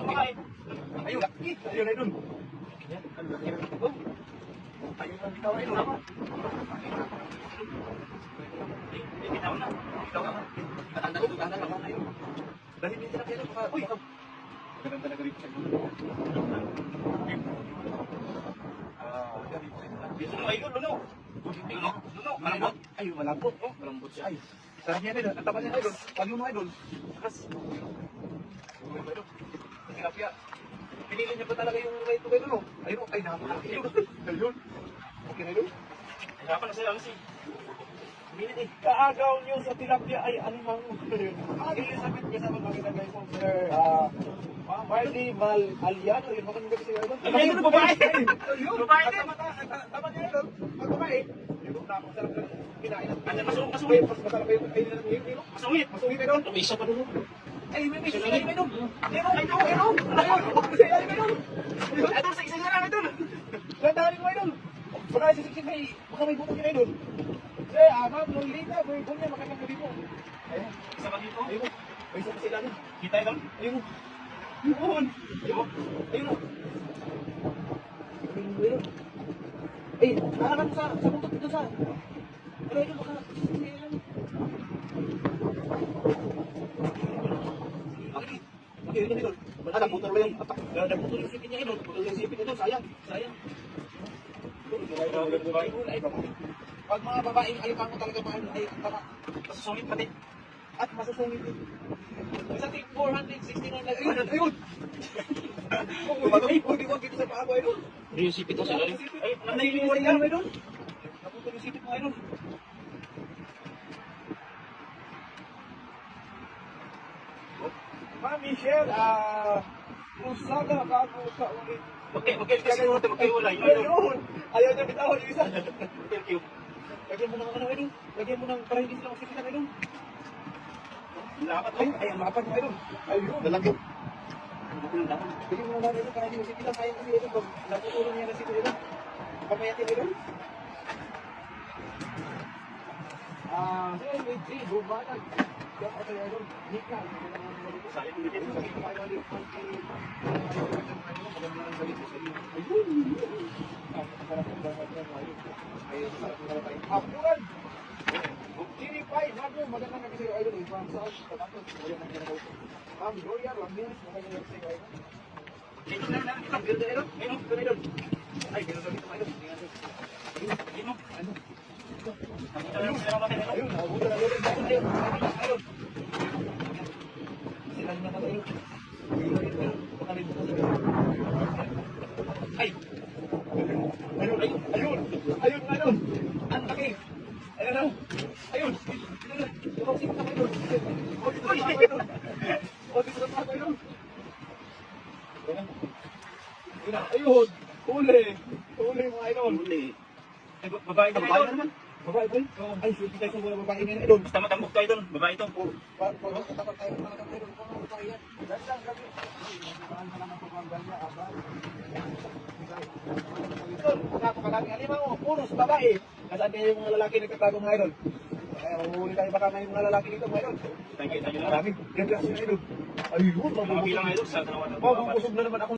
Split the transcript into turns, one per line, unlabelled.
babae.
Ayun, ayun na idol. Ayun ang bitaw na idol.
Bitaw na.
Bitaw na. Tanda lang ayun. Dahil hindi na kayo baka ganun talaga rin sa idol.
Dito mo idol, luno. Luno, malambot.
Ayun, malambot. Oh, malambot siya. Ay, sarap niya idol. Ang taba niya idol. Pag yung mga idol. Akas. Tilapia. Pinili niya pa talaga yung right to idol. Ayun, ay nakalaki idol. Ayun. Okay na idol.
Hirapan na sa'yo, kasi.
Minit eh. Kaagaw niyo sa tilapia ay alimang. Sabi niya sa mga magandang guys mo, sir. Marty Aliano. Yun, magandang gabi sa'yo idol.
Ay, idol, babae. Babae din.
Tama niya idol. Pag babae, yung napakasarap na kinain.
Ano, masungit.
Masarap pa yung kainin na ng
Masungit.
Masungit idol.
May isa pa doon.
Ay, may isa kayo idol. Ayun. Ayun.
Idol, sa isa na lang, idol.
Landarin mo idol. Baka sisiksik baka may butong yun idol. Ma'am, nung lita, may bunya, makakang gabi mo. Ayun.
Isa pa dito.
Ayun. May isa pa sila nun.
Kita, idol.
Ayun. Yun. Ayun. Ayun. Ayun. Ay, nakakan mo sa buntot dito sa. Ano idol, baka okay, yun idol. Nagputol ba yung nagputol yung sipin niya idol. Putol yung sipin idol, sayang. Sayang. Pag mga babaeng alimango talaga mahal ay tama.
Masusungit pati.
At masusungit din. Isa ting 469 na ayun. Ayun. Hindi ko dito sa paa ko idol.
Hindi yung sipit ko sa lalim. Ay,
Naputol yung sipin mo idol. Naputol yung sipin mo idol. Ma'am Michelle, usaga bago ka ulit.
Magkaiwalay.
Ayun. Ayaw niya bitawan yung isa.
Thank you.
Lagyan mo ng ano idol. Lagyan mo ng para hindi sila magsisikan idol.
Lapat,
Ay, ang lapad mo idol. Ayun. Lalagyan. Lagyan mo ng idol para hindi magsisikan. Sayang kasi idol. Pag natutulong niya na sito idol. Pamayatin idol. Sir, with 3, bumatag. Kaya ako tayo idol. Nika.
Sayang din dito.
Apuran! Sinipay, bago, magandang gabi sa'yo, idol. From South, Tatantos, magandang gabi sa'yo. Ma'am Gloria Ramirez, magandang gabi sa'yo, idol.
Dito na lang.
Ito, ganda, idol. Ayun, ganda, idol. Ay, ganda sa dito, idol.
Dito.
Ano?
Ayun,
Ayun, nakabuta na, idol. Ayun, ayun. Sila na naman, idol. Ayun, idol. Baka rin bukas, idol. Ay! Ayun, ayun, ayun, ayun, ayun. Ang laki. Ayun na. Ayun. Ikaw sino ka ayun. O dito na ako ayun. O dito na ako ayun. Ayun na. Ayun. Huli. Huli mga idol.
Huli. Ay, babae ka
Babae
idol.
naman. Babae ba? Ay, sweet tayo sa mga babae ngayon idol.
Basta matambok tayo doon. Babae ito.
Pagkatapat tayo ng mga idol. Mga babae yan. Gandang gabi. Mahal na lang ang pagkakaganda. Abay. Idol, napakaraming alimango, puros babae. Nasaan kayo yung mga lalaki nagtatago mga idol? Kaya mahuhuli tayo baka may mga lalaki dito mga idol.
Thank you.
Marami. Ganda sila idol. Ayun,
Mga bilang idol sa dalawa na.
mabubusog na naman ako.